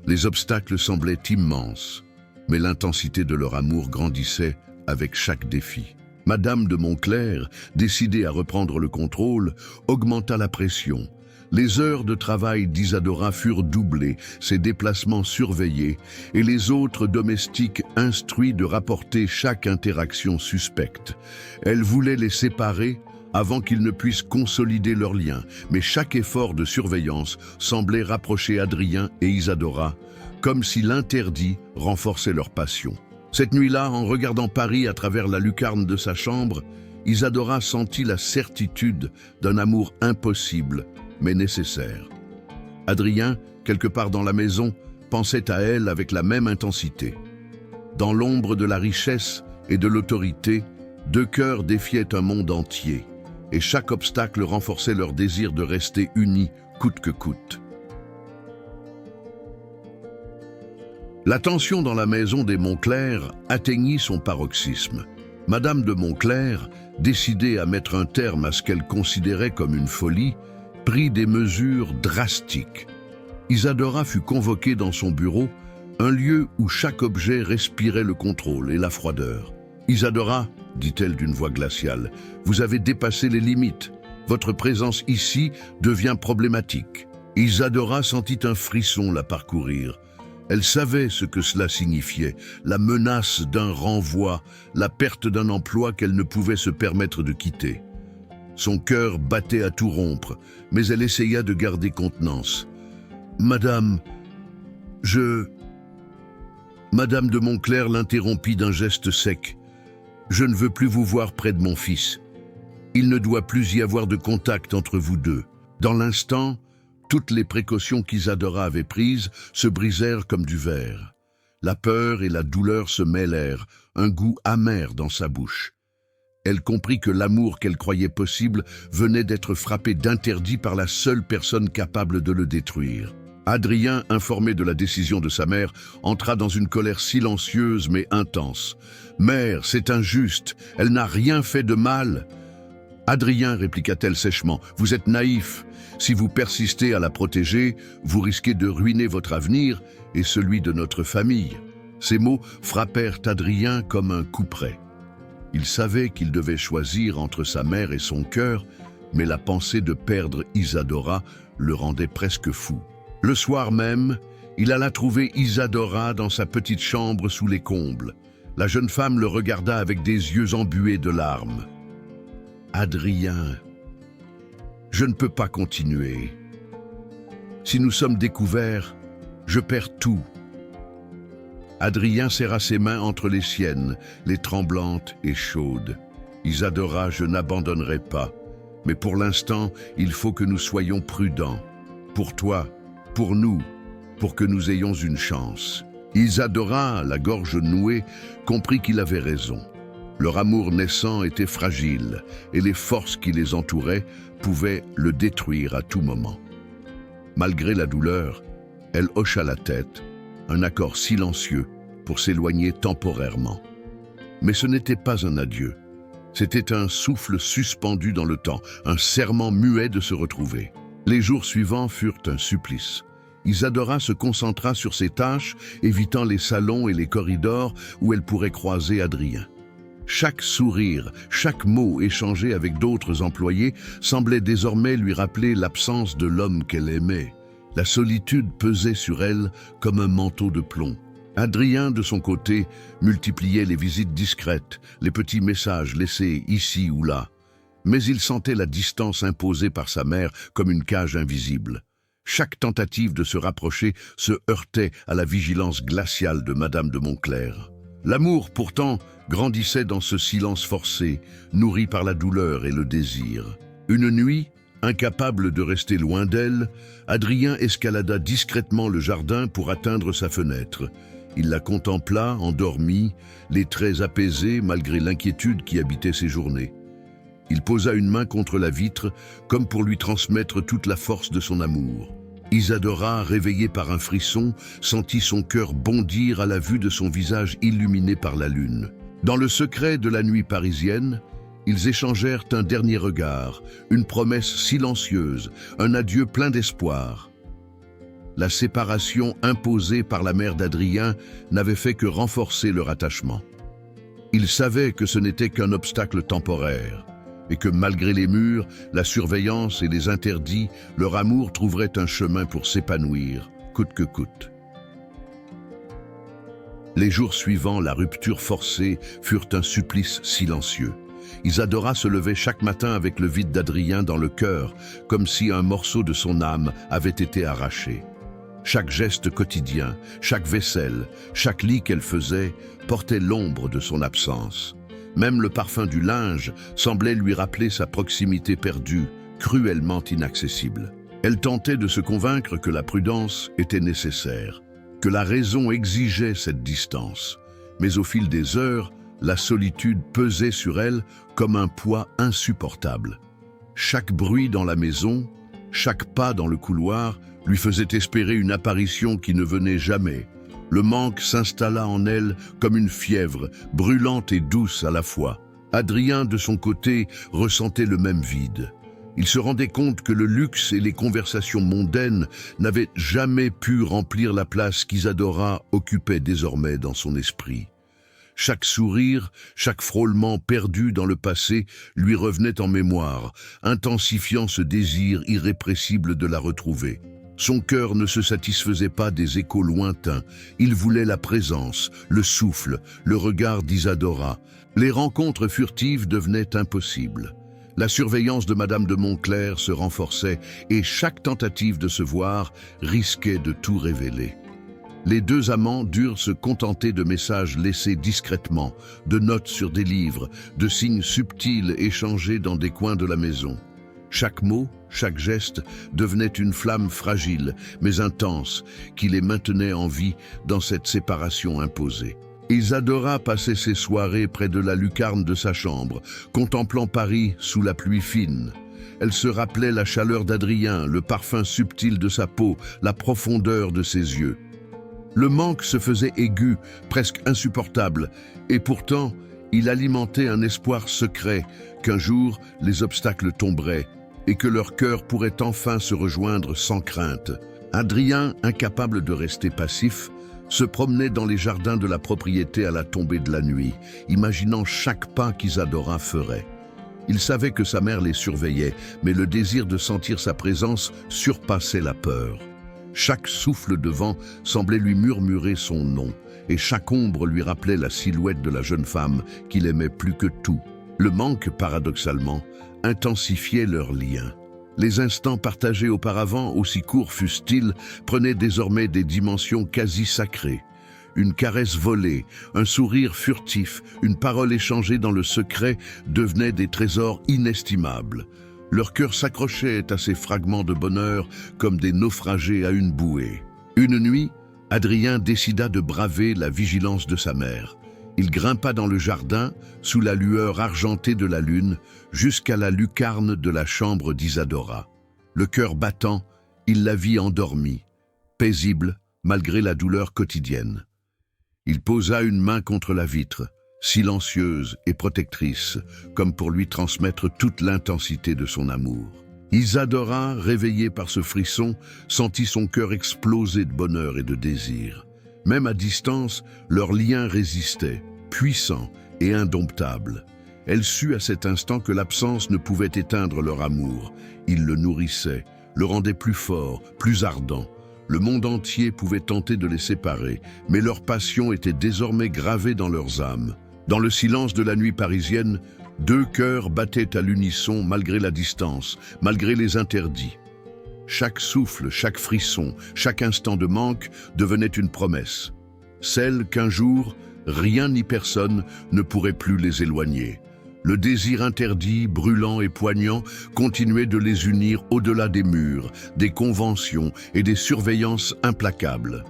Les obstacles semblaient immenses, mais l'intensité de leur amour grandissait avec chaque défi. Madame de Montclair, décidée à reprendre le contrôle, augmenta la pression. Les heures de travail d'Isadora furent doublées, ses déplacements surveillés, et les autres domestiques instruits de rapporter chaque interaction suspecte. Elle voulait les séparer avant qu'ils ne puissent consolider leurs liens, mais chaque effort de surveillance semblait rapprocher Adrien et Isadora, comme si l'interdit renforçait leur passion. Cette nuit-là, en regardant Paris à travers la lucarne de sa chambre, Isadora sentit la certitude d'un amour impossible, mais nécessaire. Adrien, quelque part dans la maison, pensait à elle avec la même intensité. Dans l'ombre de la richesse et de l'autorité, deux cœurs défiaient un monde entier, et chaque obstacle renforçait leur désir de rester unis coûte que coûte. La tension dans la maison des Montclair atteignit son paroxysme. Madame de Montclair, décidée à mettre un terme à ce qu'elle considérait comme une folie, prit des mesures drastiques. Isadora fut convoquée dans son bureau, un lieu où chaque objet respirait le contrôle et la froideur. « Isadora, dit-elle d'une voix glaciale, vous avez dépassé les limites. Votre présence ici devient problématique. » Isadora sentit un frisson la parcourir. Elle savait ce que cela signifiait, la menace d'un renvoi, la perte d'un emploi qu'elle ne pouvait se permettre de quitter. Son cœur battait à tout rompre, mais elle essaya de garder contenance. « Madame, Madame de Montclair l'interrompit d'un geste sec. « Je ne veux plus vous voir près de mon fils. Il ne doit plus y avoir de contact entre vous deux. » Dans l'instant, toutes les précautions qu'Isadora avait prises se brisèrent comme du verre. La peur et la douleur se mêlèrent, un goût amer dans sa bouche. Elle comprit que l'amour qu'elle croyait possible venait d'être frappé d'interdit par la seule personne capable de le détruire. Adrien, informé de la décision de sa mère, entra dans une colère silencieuse mais intense. « Mère, c'est injuste, elle n'a rien fait de mal. » « Adrien, répliqua-t-elle sèchement, vous êtes naïf. Si vous persistez à la protéger, vous risquez de ruiner votre avenir et celui de notre famille. » Ces mots frappèrent Adrien comme un couperet. Il savait qu'il devait choisir entre sa mère et son cœur, mais la pensée de perdre Isadora le rendait presque fou. Le soir même, il alla trouver Isadora dans sa petite chambre sous les combles. La jeune femme le regarda avec des yeux embués de larmes. « Adrien, je ne peux pas continuer. Si nous sommes découverts, je perds tout. » Adrien serra ses mains entre les siennes, les tremblantes et chaudes. « Isadora, je n'abandonnerai pas, mais pour l'instant, il faut que nous soyons prudents. Pour toi, pour nous, pour que nous ayons une chance. » Isadora, la gorge nouée, comprit qu'il avait raison. Leur amour naissant était fragile et les forces qui les entouraient pouvaient le détruire à tout moment. Malgré la douleur, elle hocha la tête, un accord silencieux pour s'éloigner temporairement. Mais ce n'était pas un adieu. C'était un souffle suspendu dans le temps, un serment muet de se retrouver. Les jours suivants furent un supplice. Isadora se concentra sur ses tâches, évitant les salons et les corridors où elle pourrait croiser Adrien. Chaque sourire, chaque mot échangé avec d'autres employés semblait désormais lui rappeler l'absence de l'homme qu'elle aimait. La solitude pesait sur elle comme un manteau de plomb. Adrien, de son côté, multipliait les visites discrètes, les petits messages laissés ici ou là. Mais il sentait la distance imposée par sa mère comme une cage invisible. Chaque tentative de se rapprocher se heurtait à la vigilance glaciale de Madame de Montclair. L'amour, pourtant, grandissait dans ce silence forcé, nourri par la douleur et le désir. Une nuit, incapable de rester loin d'elle, Adrien escalada discrètement le jardin pour atteindre sa fenêtre. Il la contempla, endormi, les traits apaisés malgré l'inquiétude qui habitait ses journées. Il posa une main contre la vitre, comme pour lui transmettre toute la force de son amour. Isadora, réveillée par un frisson, sentit son cœur bondir à la vue de son visage illuminé par la lune. Dans le secret de la nuit parisienne, ils échangèrent un dernier regard, une promesse silencieuse, un adieu plein d'espoir. La séparation imposée par la mère d'Adrien n'avait fait que renforcer leur attachement. Ils savaient que ce n'était qu'un obstacle temporaire, et que malgré les murs, la surveillance et les interdits, leur amour trouverait un chemin pour s'épanouir, coûte que coûte. Les jours suivants, la rupture forcée furent un supplice silencieux. Isadora se levait chaque matin avec le vide d'Adrien dans le cœur, comme si un morceau de son âme avait été arraché. Chaque geste quotidien, chaque vaisselle, chaque lit qu'elle faisait portait l'ombre de son absence. Même le parfum du linge semblait lui rappeler sa proximité perdue, cruellement inaccessible. Elle tentait de se convaincre que la prudence était nécessaire, que la raison exigeait cette distance. Mais au fil des heures, la solitude pesait sur elle comme un poids insupportable. Chaque bruit dans la maison, chaque pas dans le couloir lui faisait espérer une apparition qui ne venait jamais. Le manque s'installa en elle comme une fièvre, brûlante et douce à la fois. Adrien, de son côté, ressentait le même vide. Il se rendait compte que le luxe et les conversations mondaines n'avaient jamais pu remplir la place qu'Isadora occupait désormais dans son esprit. Chaque sourire, chaque frôlement perdu dans le passé lui revenait en mémoire, intensifiant ce désir irrépressible de la retrouver. Son cœur ne se satisfaisait pas des échos lointains, il voulait la présence, le souffle, le regard d'Isadora. Les rencontres furtives devenaient impossibles. La surveillance de Madame de Montclair se renforçait et chaque tentative de se voir risquait de tout révéler. Les deux amants durent se contenter de messages laissés discrètement, de notes sur des livres, de signes subtils échangés dans des coins de la maison. Chaque mot, chaque geste devenait une flamme fragile, mais intense, qui les maintenait en vie dans cette séparation imposée. Isadora passait ses soirées près de la lucarne de sa chambre, contemplant Paris sous la pluie fine. Elle se rappelait la chaleur d'Adrien, le parfum subtil de sa peau, la profondeur de ses yeux. Le manque se faisait aigu, presque insupportable, et pourtant, il alimentait un espoir secret qu'un jour les obstacles tomberaient et que leur cœur pourrait enfin se rejoindre sans crainte. Adrien, incapable de rester passif, se promenait dans les jardins de la propriété à la tombée de la nuit, imaginant chaque pas qu'Isadora ferait. Il savait que sa mère les surveillait, mais le désir de sentir sa présence surpassait la peur. Chaque souffle de vent semblait lui murmurer son nom, et chaque ombre lui rappelait la silhouette de la jeune femme qu'il aimait plus que tout. Le manque, paradoxalement, intensifiait leurs liens. Les instants partagés auparavant, aussi courts fussent-ils, prenaient désormais des dimensions quasi sacrées. Une caresse volée, un sourire furtif, une parole échangée dans le secret devenaient des trésors inestimables. Leur cœur s'accrochait à ces fragments de bonheur comme des naufragés à une bouée. Une nuit, Adrien décida de braver la vigilance de sa mère. Il grimpa dans le jardin, sous la lueur argentée de la lune, jusqu'à la lucarne de la chambre d'Isadora. Le cœur battant, il la vit endormie, paisible malgré la douleur quotidienne. Il posa une main contre la vitre, silencieuse et protectrice, comme pour lui transmettre toute l'intensité de son amour. Isadora, réveillée par ce frisson, sentit son cœur exploser de bonheur et de désir. Même à distance, leur lien résistait, puissant et indomptable. Elle sut à cet instant que l'absence ne pouvait éteindre leur amour. Il le nourrissait, le rendait plus fort, plus ardent. Le monde entier pouvait tenter de les séparer, mais leur passion était désormais gravée dans leurs âmes. Dans le silence de la nuit parisienne, deux cœurs battaient à l'unisson malgré la distance, malgré les interdits. Chaque souffle, chaque frisson, chaque instant de manque devenait une promesse. Celle qu'un jour, rien ni personne ne pourrait plus les éloigner. Le désir interdit, brûlant et poignant, continuait de les unir au-delà des murs, des conventions et des surveillances implacables.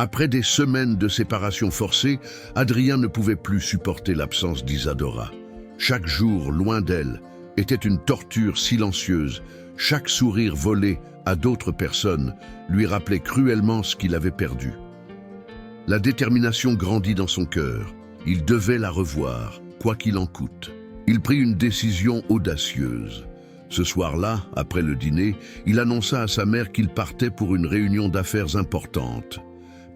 Après des semaines de séparation forcée, Adrien ne pouvait plus supporter l'absence d'Isadora. Chaque jour, loin d'elle, était une torture silencieuse. Chaque sourire volé à d'autres personnes lui rappelait cruellement ce qu'il avait perdu. La détermination grandit dans son cœur. Il devait la revoir, quoi qu'il en coûte. Il prit une décision audacieuse. Ce soir-là, après le dîner, il annonça à sa mère qu'il partait pour une réunion d'affaires importante.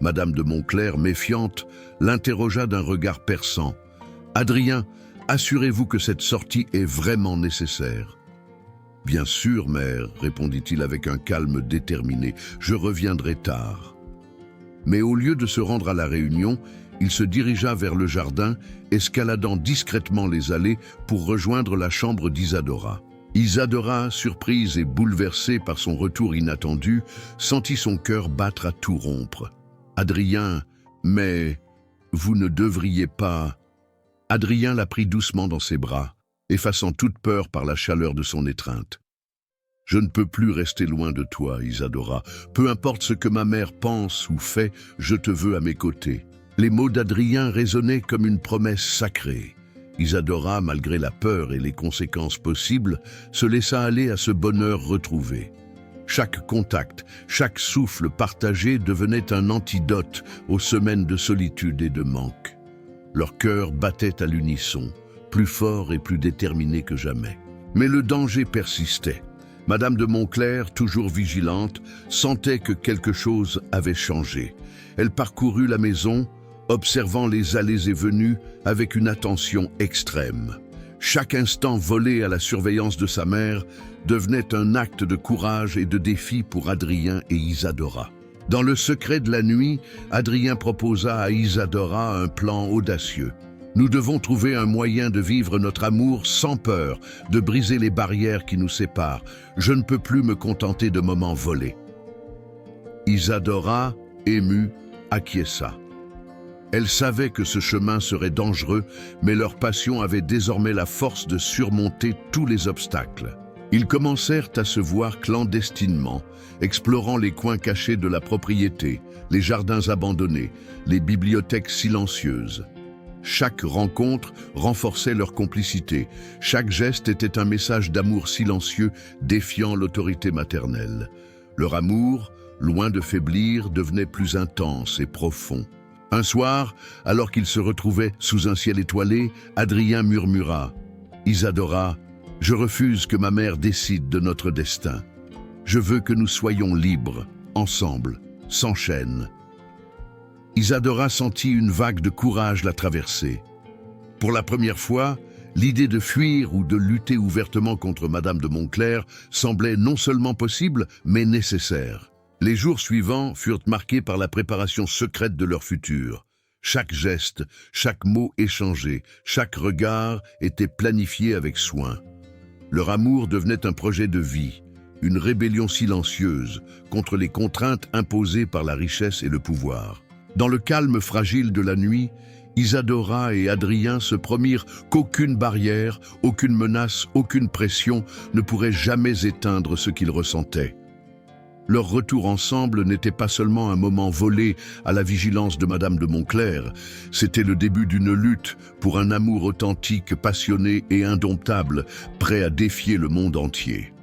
Madame de Montclair, méfiante, l'interrogea d'un regard perçant. « Adrien, assurez-vous que cette sortie est vraiment nécessaire ?» « Bien sûr, mère, » répondit-il avec un calme déterminé, « je reviendrai tard. » Mais au lieu de se rendre à la réunion, il se dirigea vers le jardin, escaladant discrètement les allées pour rejoindre la chambre d'Isadora. Isadora, surprise et bouleversée par son retour inattendu, sentit son cœur battre à tout rompre. « Adrien, mais vous ne devriez pas... » Adrien la prit doucement dans ses bras, effaçant toute peur par la chaleur de son étreinte. « Je ne peux plus rester loin de toi, Isadora. Peu importe ce que ma mère pense ou fait, je te veux à mes côtés. » Les mots d'Adrien résonnaient comme une promesse sacrée. Isadora, malgré la peur et les conséquences possibles, se laissa aller à ce bonheur retrouvé. Chaque contact, chaque souffle partagé devenait un antidote aux semaines de solitude et de manque. Leurs cœurs battaient à l'unisson, plus forts et plus déterminés que jamais. Mais le danger persistait. Madame de Montclair, toujours vigilante, sentait que quelque chose avait changé. Elle parcourut la maison, observant les allées et venues avec une attention extrême. Chaque instant volé à la surveillance de sa mère devenait un acte de courage et de défi pour Adrien et Isadora. Dans le secret de la nuit, Adrien proposa à Isadora un plan audacieux. « Nous devons trouver un moyen de vivre notre amour sans peur, de briser les barrières qui nous séparent. Je ne peux plus me contenter de moments volés. » Isadora, émue, acquiesça. Elle savait que ce chemin serait dangereux, mais leur passion avait désormais la force de surmonter tous les obstacles. Ils commencèrent à se voir clandestinement, explorant les coins cachés de la propriété, les jardins abandonnés, les bibliothèques silencieuses. Chaque rencontre renforçait leur complicité. Chaque geste était un message d'amour silencieux défiant l'autorité maternelle. Leur amour, loin de faiblir, devenait plus intense et profond. Un soir, alors qu'ils se retrouvaient sous un ciel étoilé, Adrien murmura « Isadora, je refuse que ma mère décide de notre destin. Je veux que nous soyons libres, ensemble, sans chaîne. » Isadora sentit une vague de courage la traverser. Pour la première fois, l'idée de fuir ou de lutter ouvertement contre Madame de Montclair semblait non seulement possible, mais nécessaire. Les jours suivants furent marqués par la préparation secrète de leur futur. Chaque geste, chaque mot échangé, chaque regard était planifié avec soin. Leur amour devenait un projet de vie, une rébellion silencieuse contre les contraintes imposées par la richesse et le pouvoir. Dans le calme fragile de la nuit, Isadora et Adrien se promirent qu'aucune barrière, aucune menace, aucune pression ne pourrait jamais éteindre ce qu'ils ressentaient. Leur retour ensemble n'était pas seulement un moment volé à la vigilance de Madame de Montclair, c'était le début d'une lutte pour un amour authentique, passionné et indomptable, prêt à défier le monde entier.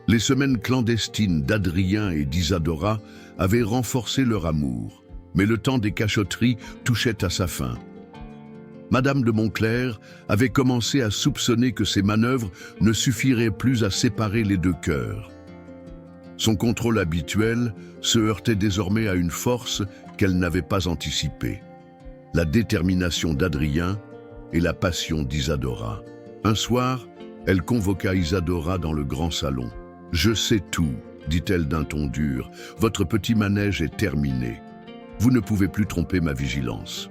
Les semaines clandestines d'Adrien et d'Isadora avaient renforcé leur amour, mais le temps des cachotteries touchait à sa fin. Madame de Montclair avait commencé à soupçonner que ces manœuvres ne suffiraient plus à séparer les deux cœurs. Son contrôle habituel se heurtait désormais à une force qu'elle n'avait pas anticipée. La détermination d'Adrien et la passion d'Isadora. Un soir, elle convoqua Isadora dans le grand salon. « Je sais tout, dit-elle d'un ton dur. Votre petit manège est terminé. Vous ne pouvez plus tromper ma vigilance. »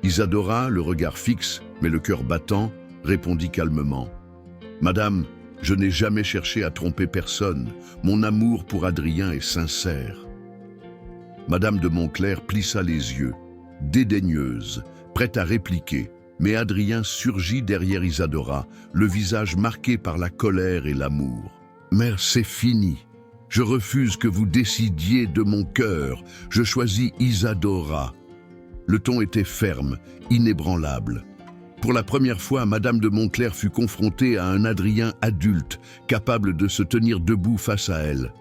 Isadora, le regard fixe, mais le cœur battant, répondit calmement. « Madame, je n'ai jamais cherché à tromper personne. Mon amour pour Adrien est sincère. » Madame de Montclair plissa les yeux, dédaigneuse, prête à répliquer, mais Adrien surgit derrière Isadora, le visage marqué par la colère et l'amour. « Mère, c'est fini. Je refuse que vous décidiez de mon cœur. Je choisis Isadora. » Le ton était ferme, inébranlable. Pour la première fois, Madame de Montclair fut confrontée à un Adrien adulte, capable de se tenir debout face à elle.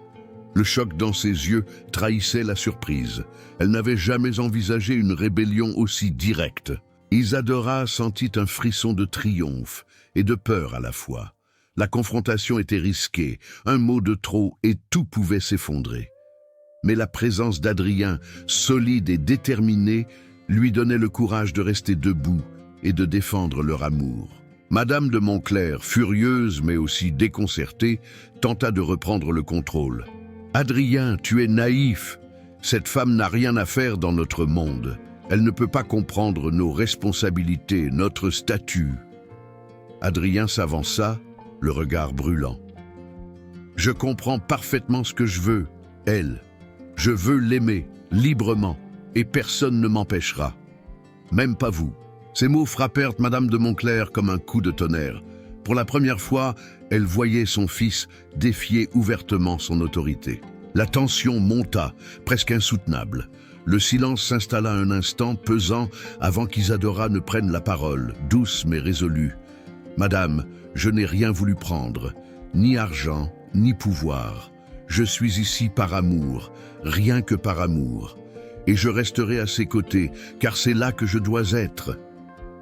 Le choc dans ses yeux trahissait la surprise. Elle n'avait jamais envisagé une rébellion aussi directe. Isadora sentit un frisson de triomphe et de peur à la fois. La confrontation était risquée, un mot de trop et tout pouvait s'effondrer. Mais la présence d'Adrien, solide et déterminé, lui donnait le courage de rester debout et de défendre leur amour. Madame de Montclair, furieuse mais aussi déconcertée, tenta de reprendre le contrôle. « Adrien, tu es naïf. Cette femme n'a rien à faire dans notre monde. Elle ne peut pas comprendre nos responsabilités, notre statut. » Adrien s'avança, le regard brûlant. « Je comprends parfaitement ce que je veux, elle. Je veux l'aimer, librement, et personne ne m'empêchera. Même pas vous. » Ces mots frappèrent Madame de Montclair comme un coup de tonnerre. Pour la première fois, elle voyait son fils défier ouvertement son autorité. La tension monta, presque insoutenable. Le silence s'installa un instant, pesant, avant qu'Isadora ne prenne la parole, douce mais résolue. « Madame, je n'ai rien voulu prendre, ni argent, ni pouvoir. Je suis ici par amour, rien que par amour. Et je resterai à ses côtés, car c'est là que je dois être. »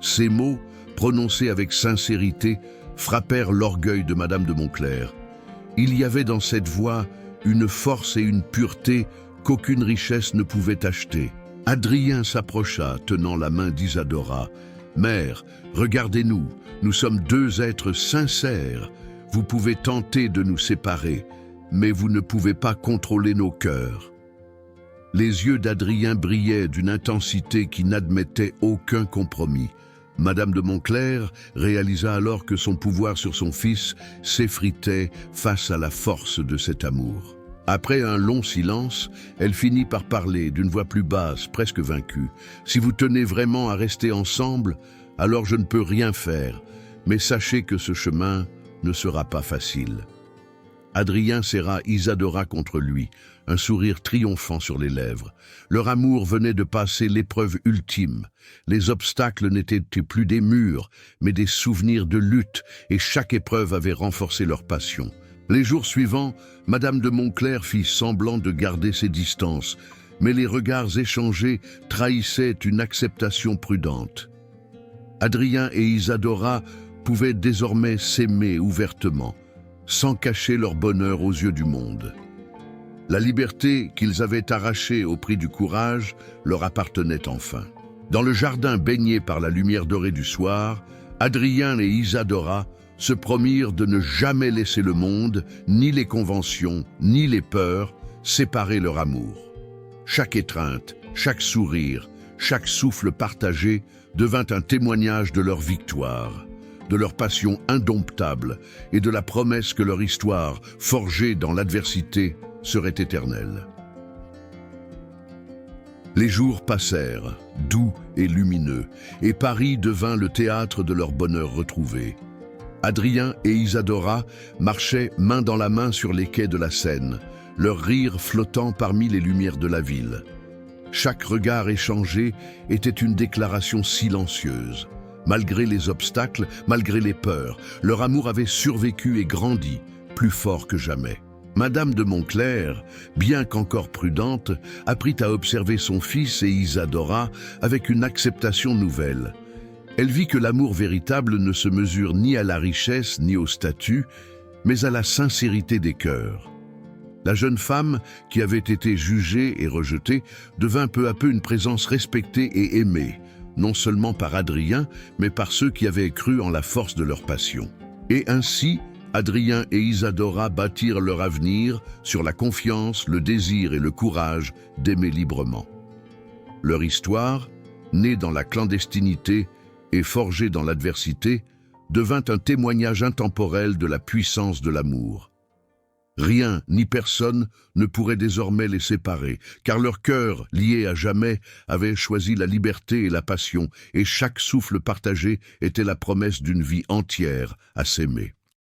Ces mots, prononcés avec sincérité, frappèrent l'orgueil de Madame de Montclair. Il y avait dans cette voix une force et une pureté qu'aucune richesse ne pouvait acheter. Adrien s'approcha, tenant la main d'Isadora. « Mère, regardez-nous, nous sommes deux êtres sincères. Vous pouvez tenter de nous séparer, mais vous ne pouvez pas contrôler nos cœurs. » Les yeux d'Adrien brillaient d'une intensité qui n'admettait aucun compromis. Madame de Montclair réalisa alors que son pouvoir sur son fils s'effritait face à la force de cet amour. Après un long silence, elle finit par parler d'une voix plus basse, presque vaincue. « Si vous tenez vraiment à rester ensemble, alors je ne peux rien faire, mais sachez que ce chemin ne sera pas facile. » Adrien serra Isadora contre lui, un sourire triomphant sur les lèvres. Leur amour venait de passer l'épreuve ultime. Les obstacles n'étaient plus des murs, mais des souvenirs de lutte, et chaque épreuve avait renforcé leur passion. Les jours suivants, Madame de Montclair fit semblant de garder ses distances, mais les regards échangés trahissaient une acceptation prudente. Adrien et Isadora pouvaient désormais s'aimer ouvertement, sans cacher leur bonheur aux yeux du monde. La liberté qu'ils avaient arrachée au prix du courage leur appartenait enfin. Dans le jardin baigné par la lumière dorée du soir, Adrien et Isadora se promirent de ne jamais laisser le monde, ni les conventions, ni les peurs, séparer leur amour. Chaque étreinte, chaque sourire, chaque souffle partagé devint un témoignage de leur victoire, de leur passion indomptable et de la promesse que leur histoire, forgée dans l'adversité, serait éternelle. Les jours passèrent, doux et lumineux, et Paris devint le théâtre de leur bonheur retrouvé. Adrien et Isadora marchaient main dans la main sur les quais de la Seine, leur rire flottant parmi les lumières de la ville. Chaque regard échangé était une déclaration silencieuse. Malgré les obstacles, malgré les peurs, leur amour avait survécu et grandi, plus fort que jamais. Madame de Montclair, bien qu'encore prudente, apprit à observer son fils et Isadora avec une acceptation nouvelle. Elle vit que l'amour véritable ne se mesure ni à la richesse ni au statut, mais à la sincérité des cœurs. La jeune femme, qui avait été jugée et rejetée, devint peu à peu une présence respectée et aimée, non seulement par Adrien, mais par ceux qui avaient cru en la force de leur passion. Et ainsi, Adrien et Isadora bâtirent leur avenir sur la confiance, le désir et le courage d'aimer librement. Leur histoire, née dans la clandestinité et forgée dans l'adversité, devint un témoignage intemporel de la puissance de l'amour. Rien ni personne ne pourrait désormais les séparer, car leur cœur, lié à jamais, avait choisi la liberté et la passion, et chaque souffle partagé était la promesse d'une vie entière à s'aimer.